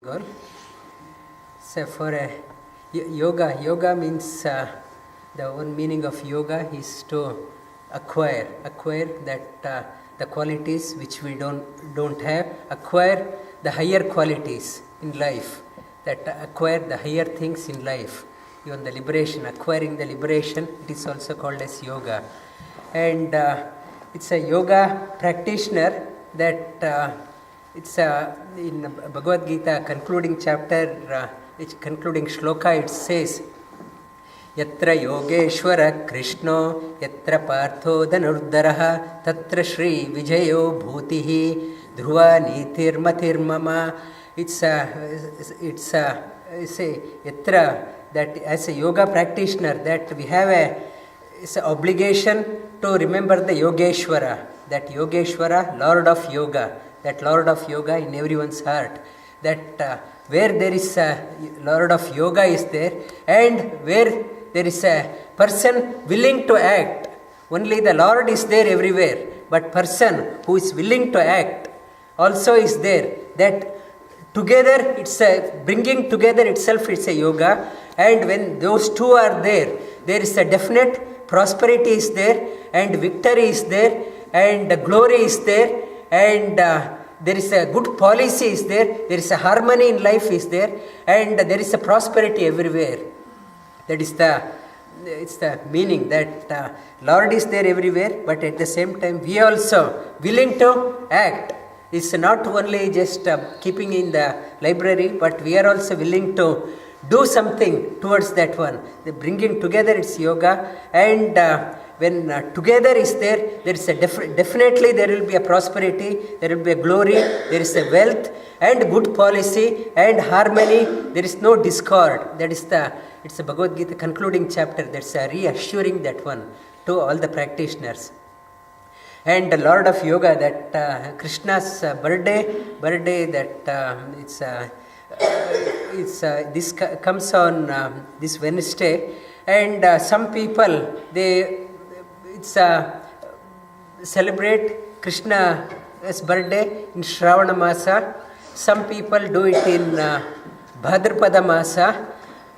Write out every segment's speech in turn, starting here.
Goal. So for yoga means the one meaning of yoga is to acquire that the qualities which we don't have, acquire the higher qualities in life, that acquire the higher things in life. Even the liberation, acquiring the liberation, it is also called as yoga. And it's a yoga practitioner that it's in Bhagavad Gita concluding chapter, concluding shloka, it says, Yatra Yogeshwara Krishno Yatra Partho Dhanurdaraha Tatra Shri Vijayo Bhutihi Dhruva Nitir Matir Mama. It's a Yatra, that as a yoga practitioner, that we have it's an obligation to remember the Yogeshwara, that Yogeshwara, Lord of Yoga, that Lord of Yoga in everyone's heart, that where there is a Lord of Yoga is there, and where there is a person willing to act. Only the Lord is there everywhere, but person who is willing to act also is there. That together, it's a bringing together itself, it's a yoga. And when those two are there, there is a definite prosperity is there, and victory is there, and glory is there, and there is a good policy is there, there is a harmony in life is there, and there is a prosperity everywhere. That is it's the meaning, that Lord is there everywhere, but at the same time we also willing to act. It's not only just keeping in the library, but we are also willing to do something towards that one. The bringing together, it's yoga, and when together is there, there is a definitely there will be a prosperity, there will be a glory, there is a wealth and good policy and harmony. There is no discord. That is it's a Bhagavad Gita concluding chapter. That's reassuring that one to all the practitioners. And the Lord of Yoga, that Krishna's birthday that this comes on this Wednesday, and some people they celebrate Krishna's birthday in Shravana Masa. Some people do it in Bhadrapada Masa,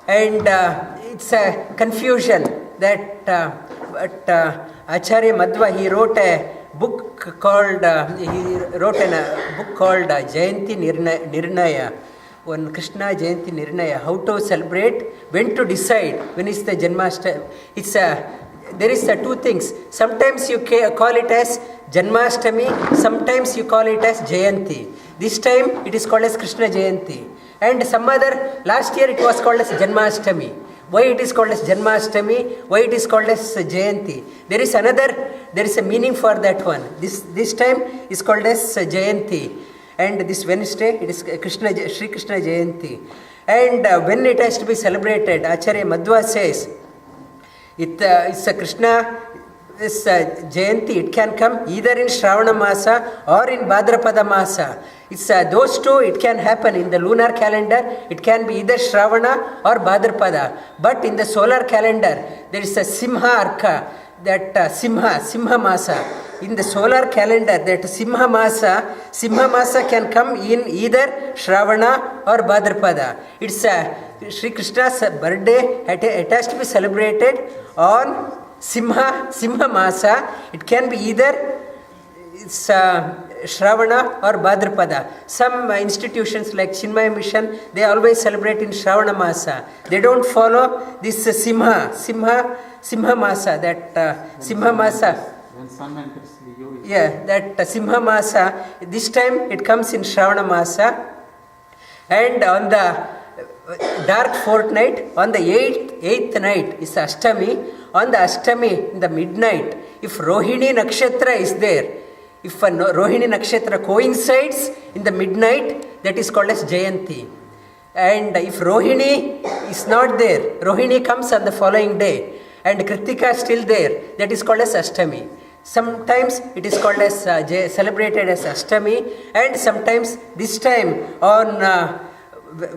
and it's a confusion that Acharya Madhva, he wrote a book called Jayanti Nirnaya, one Krishna Jayanti Nirnaya, how to celebrate, when to decide, when is the Janmashtami. There is two things. Sometimes you call it as Janmashtami, sometimes you call it as Jayanti. This time it is called as Krishna Jayanti. And some other, last year it was called as Janmashtami. Why it is called as Janmashtami? Why it is called as Jayanti? There is a meaning for that one. This time is called as Jayanti. And this Wednesday it is Shri Krishna Jayanti. And when it has to be celebrated, Acharya Madhva says, it's a Krishna Jayanti, it can come either in Shravana Masa or in Bhadrapada Masa. It's those two, it can happen in the lunar calendar, it can be either Shravana or Bhadrapada. But in the solar calendar, there is a Simha Arka, that Simha Masa. In the solar calendar, that Simha Masa can come in either Shravana or Bhadrapada. It's Shri Krishna's birthday, it has to be celebrated on Simha Masa. It can be either it's Shravana or Bhadrapada. Some institutions like Chinmaya Mission, they always celebrate in Shravana Masa. They don't follow this Simha Masa, that Simha Masa. When sun enters the yoga. Yeah, that Simha Masa, this time it comes in Shravana Masa. And on the dark fortnight, on the eighth night is Ashtami. On the Ashtami, in the midnight, if Rohini Nakshatra is there, if a Rohini Nakshatra coincides in the midnight, that is called as Jayanti. And if Rohini is not there, Rohini comes on the following day, and Kritika is still there, that is called as Ashtami. Sometimes it is called as celebrated as Ashtami, and sometimes this time on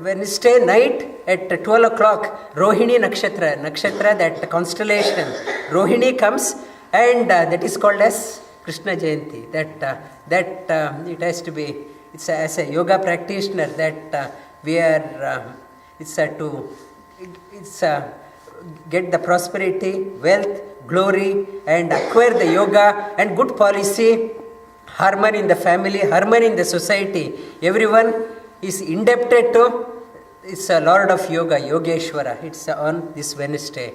Wednesday night at 12 o'clock, Rohini Nakshatra, that constellation, Rohini comes, and that is called as Krishna Jayanti. That it has to be, it's as a yoga practitioner, that we are, it's get the prosperity, wealth, glory, and acquire the yoga and good policy, harmony in the family, harmony in the society. Everyone is indebted to it's a Lord of Yoga, Yogeshwara. It's on this Wednesday.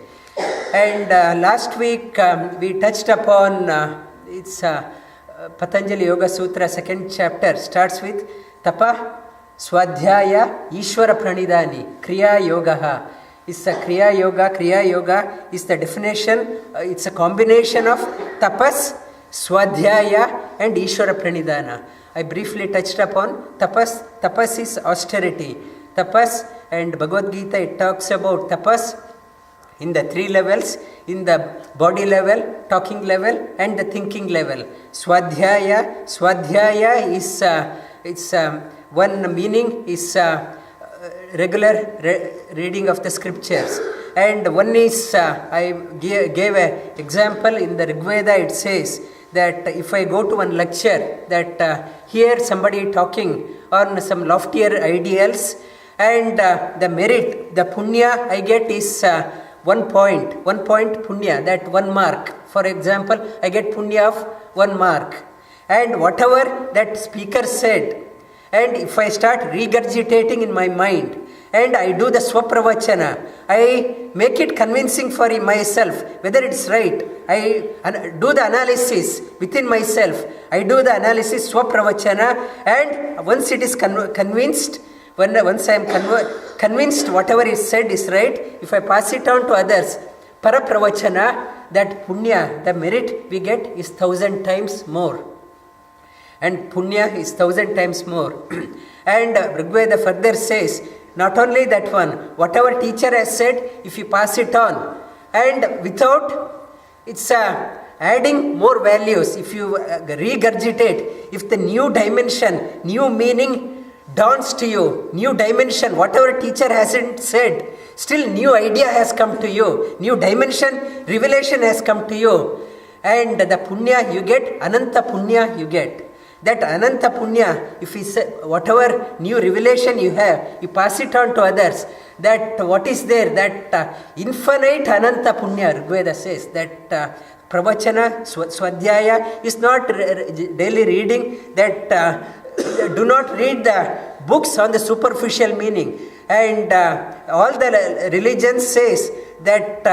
And last week we touched upon Patanjali Yoga Sutra, 2nd chapter, starts with Tapa, Swadhyaya, Ishvara Pranidhani, Kriya Yogaha. It's a Kriya Yoga. Kriya Yoga is the definition, it's a combination of Tapas, Swadhyaya and Ishvara Pranidhana. I briefly touched upon Tapas. Tapas is austerity. Tapas, and Bhagavad Gita, it talks about tapas in the 3 levels, in the body level, talking level and the thinking level. Swadhyaya is one meaning is regular reading of the scriptures, and one is I gave an example in the Rig Veda. It says that if I go to one lecture, that hear somebody talking on some loftier ideals, and the merit, the punya I get is 1 point punya, that 1 mark. For example, I get punya of 1 mark. And whatever that speaker said, and if I start regurgitating in my mind, and I do the swapravachana, I make it convincing for myself whether it's right. I do the analysis within myself. I do the analysis swapravachana, and once it is convinced, once I am convinced whatever is said is right, if I pass it on to others, parapravachana, that punya, the merit we get is 1,000 times more. And punya is 1,000 times more. And Rig Veda further says, not only that one, whatever teacher has said, if you pass it on, and without, it's adding more values, if you regurgitate, if the new dimension, new meaning dawns to you, new dimension, whatever teacher hasn't said, still new idea has come to you, new dimension, revelation has come to you, and the punya you get, ananta punya you get. That ananta punya, if you say, whatever new revelation you have, you pass it on to others, that what is there, that infinite ananta punya, Rig Veda says, that pravachana, swadhyaya is not daily reading, that do not read the books on the superficial meaning. And all the religion says that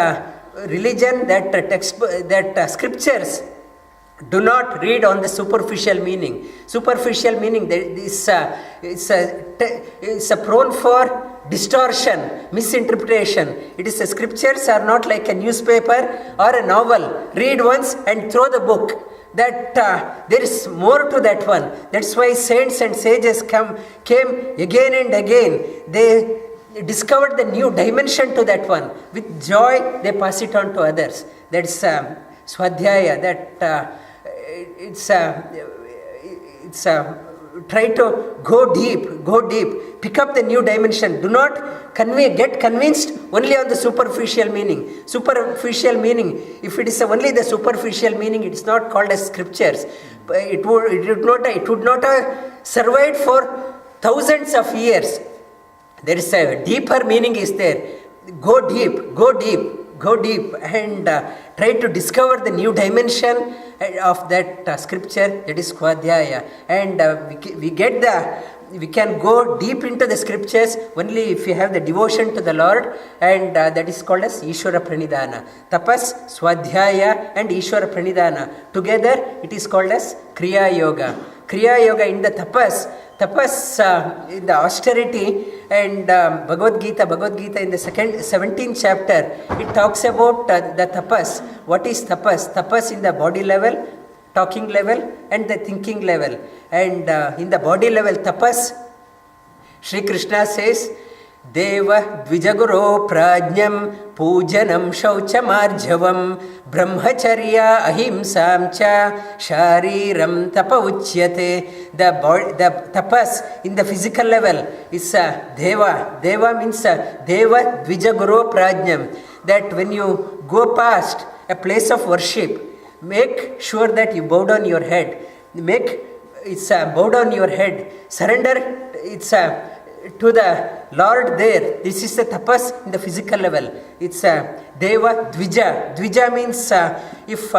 religion, that scriptures do not read on the superficial meaning. Superficial meaning is prone for distortion, misinterpretation. It is scriptures are not like a newspaper or a novel. Read once and throw the book. That there is more to that one. That's why saints and sages came again and again. They discovered the new dimension to that one. With joy, they pass it on to others. That's swadhyaya. That try to go deep, pick up the new dimension. Do not get convinced only on the superficial meaning. Superficial meaning, if it is only the superficial meaning, it is not called as scriptures. It would not have survived for thousands of years. There is a deeper meaning is there. Go deep and try to discover the new dimension of that scripture, that is Swadhyaya. And we can go deep into the scriptures only if you have the devotion to the Lord, and that is called as Ishvara Pranidhana. Tapas, Swadhyaya and Ishvara Pranidhana. Together it is called as Kriya Yoga. Kriya Yoga in the tapas in the austerity, and Bhagavad Gita in the 17th chapter, it talks about the tapas. What is tapas? Tapas in the body level, talking level and the thinking level. And in the body level tapas, Shri Krishna says, Deva Dvijaguro Prajnam Pujanam Shauchamarjavam Brahmacharya Ahimsamcha Shariram Tapa Uchyate. The tapas in the physical level is Deva. Deva means Deva Dvijaguro Prajnam. That when you go past a place of worship, make sure that you bow down your head. Bow down your head. Surrender. to the Lord there. This is the tapas in the physical level. It's Deva Dvija. Dvija means if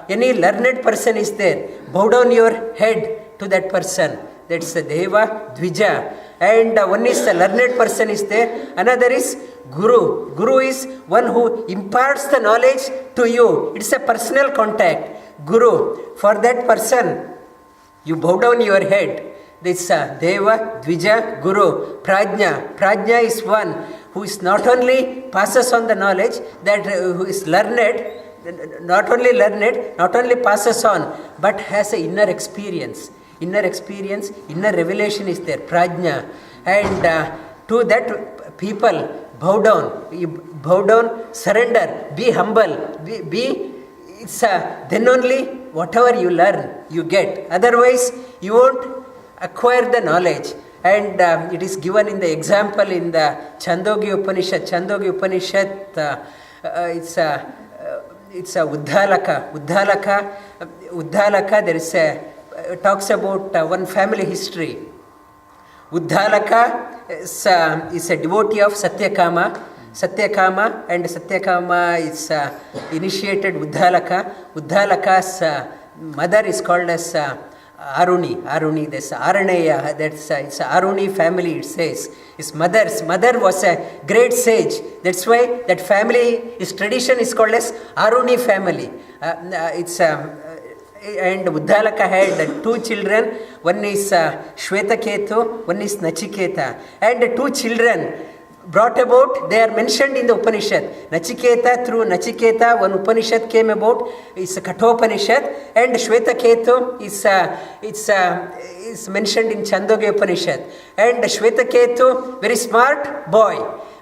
any learned person is there, bow down your head to that person. That's the Deva Dvija. And one is the learned person is there. Another is Guru. Guru is one who imparts the knowledge to you. It's a personal contact. Guru. For that person, you bow down your head. This Deva, Dvija, Guru, Prajna. Prajna is one who is not only passes on the knowledge, that who is learned, not only passes on, but has an inner experience. Inner revelation is there, Prajna. And to that people, bow down, surrender, be humble, it's then only whatever you learn, you get. Otherwise, you won't acquire the knowledge. And it is given in the example in the Chandogya Upanishad. It's a Uddalaka. There is talks about one family history. Uddalaka is a devotee of Satyakama, and Satyakama is initiated Uddalaka. Uddalaka's mother is called as Aruni. This Araneya, it's Aruni family, it says. His mother was a great sage. That's why that family, his tradition is called as Aruni family. And Uddalaka had two children. One is Shwetaketu, one is Nachiketa. And the two children brought about, they are mentioned in the Upanishad. Through Nachiketa, one Upanishad came about, is Kathopanishad, and Shwetaketu is mentioned in Chandogya Upanishad. And Shwetaketu, very smart boy,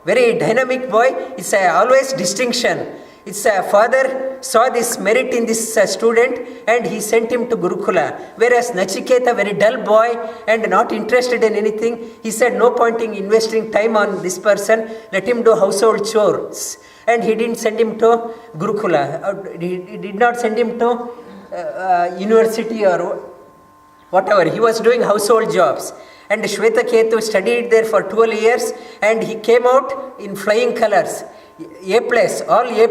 very dynamic boy, it's always distinction. Its father saw this merit in this student and he sent him to Gurukula. Whereas Nachiketa, very dull boy and not interested in anything, he said, no point in investing time on this person, let him do household chores. And he didn't send him to Gurukula. He did not send him to university or whatever. He was doing household jobs. And Shwetaketu studied there for 12 years and he came out in flying colors. A+, all A+,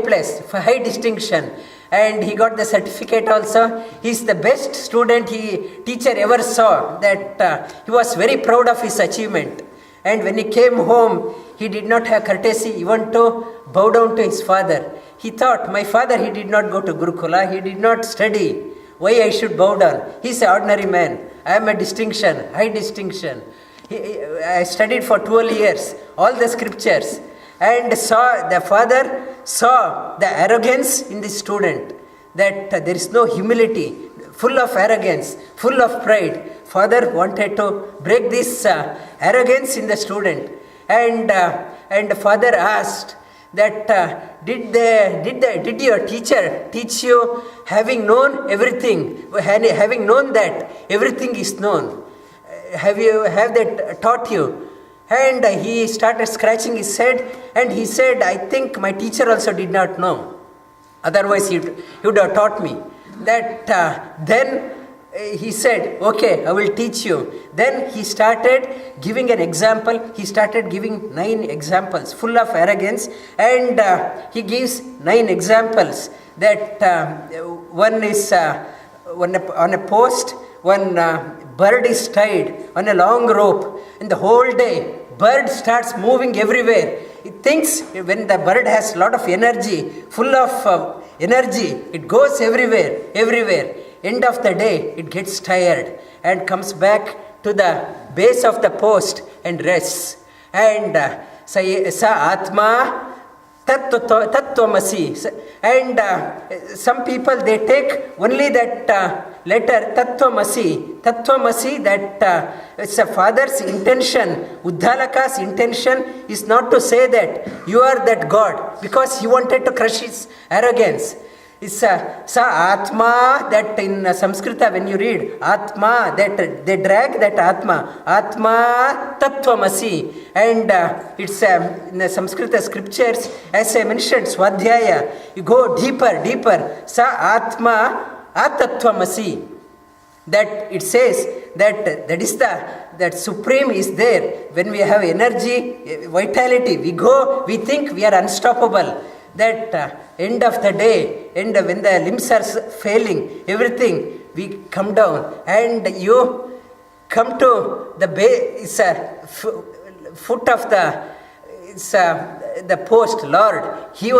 for high distinction. And he got the certificate also. He is the best student teacher ever saw. That he was very proud of his achievement. And when he came home, he did not have courtesy even to bow down to his father. He thought, my father, he did not go to Gurukula, he did not study. Why I should bow down? He is an ordinary man. I am a distinction, high distinction. I studied for 12 years, all the scriptures. And the father saw the arrogance in the student, that there is no humility, full of arrogance, full of pride. Father wanted to break this arrogance in the student. And father asked that did your teacher teach you, having known everything, having known that everything is known? Have that taught you? And he started scratching his head and he said, I think my teacher also did not know. Otherwise he would have taught me. That then he said, okay, I will teach you. Then he started giving an example. He started giving 9 examples full of arrogance. And he gives 9 examples. That one is on a post, one bird is tied on a long rope, and the whole day bird starts moving everywhere. It thinks when the bird has a lot of energy, full of energy, it goes everywhere. End of the day, it gets tired and comes back to the base of the post and rests. And sa atma Tattvamasi. And some people, they take only that letter Tattvamasi, that it's a father's intention. Uddalaka's intention is not to say that you are that God, because he wanted to crush his arrogance. It's sa atma, that in Sanskrita when you read atma, that they drag that atma tattvamasi. And it's in the Sanskrita scriptures, as I mentioned, Swadhyaya, you go deeper, sa atma atatvamasi. That it says that is that supreme is there. When we have energy, vitality, we go, we think we are unstoppable. That end of the day, when the limbs are failing, everything, we come down and you come to the base, foot of the post, Lord. He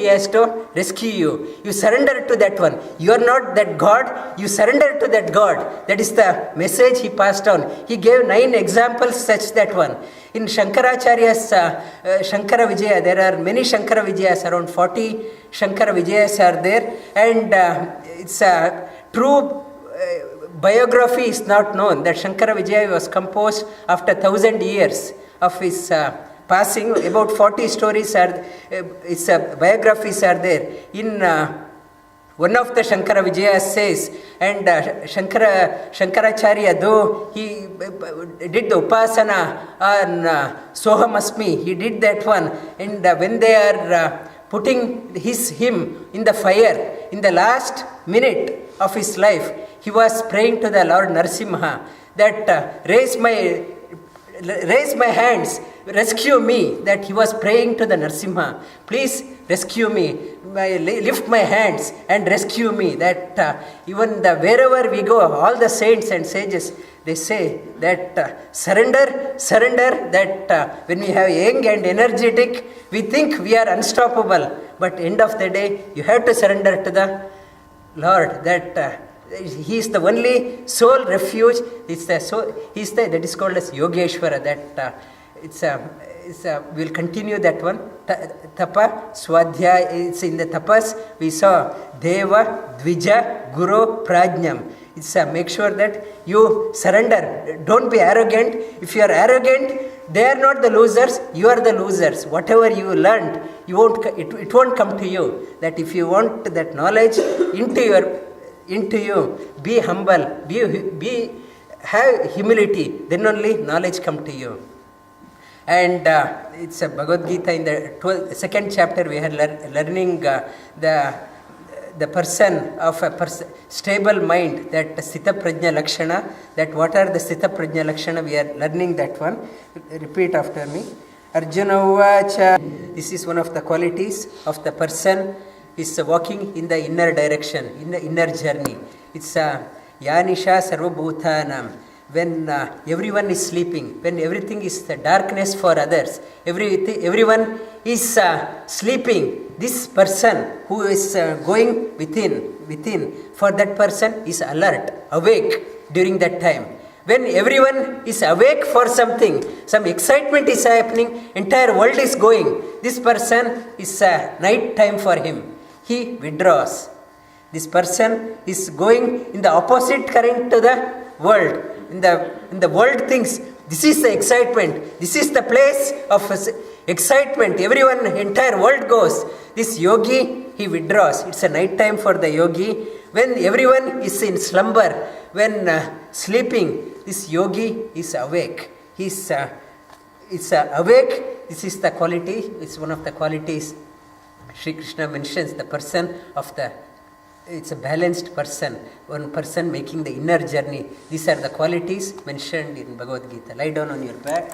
has to rescue you. You surrender to that one. You are not that God. You surrender to that God. That is the message he passed on. He gave 9 examples such that one. In Shankaracharya's Shankara Vijaya, there are many Shankara Vijayas, around 40 Shankara Vijayas are there. And it's a true biography is not known. That Shankara Vijaya was composed after 1000 years of his passing. About 40 stories are, biographies are there. In one of the Shankara Vijayas says, and Shankaracharya, though he did the Upasana on Sohamasmi, he did that one. And when they are putting him in the fire, in the last minute of his life, he was praying to the Lord Narasimha that raise my hands, rescue me. That he was praying to the Narasimha, please rescue me, lift my hands and rescue me. That even wherever we go, all the saints and sages, they say that surrender, that when we have young and energetic, we think we are unstoppable, but end of the day, you have to surrender to the Lord. That he is the only sole refuge. That is called as Yogeshwara. That we'll continue that one. Tapa, Swadhyaya, it's in the tapas. We saw Deva, Dvija, Guru, Prajnam. It's make sure that you surrender. Don't be arrogant. If you are arrogant, they are not the losers, you are the losers. Whatever you learned, it won't come to you. That if you want that knowledge into you, be humble, have humility, then only knowledge come to you. And it's a Bhagavad Gita in the 2nd chapter. We are learning the person of a stable mind, that Sthita Prajna Lakshana. That what are the Sthita Prajna Lakshana? We are learning that one. Repeat after me. Arjuna Uvacha. This is one of the qualities of the person is walking in the inner direction, in the inner journey. It's Yanisha Sarvabhutanam. When everyone is sleeping, when everything is the darkness for others, everyone is sleeping, this person who is going within, for that person is alert, awake during that time. When everyone is awake for something, some excitement is happening, entire world is going, this person is night time for him. He withdraws. This person is going in the opposite current to the world. In the world thinks, this is the excitement, this is the place of excitement, everyone, entire world goes. This yogi, he withdraws. It's a night time for the yogi. When everyone is in slumber, when sleeping, this yogi is awake. He's awake. This is the quality, it's one of the qualities Shri Krishna mentions, the person of it's a balanced person, one person making the inner journey. These are the qualities mentioned in Bhagavad Gita. Lie down on your back.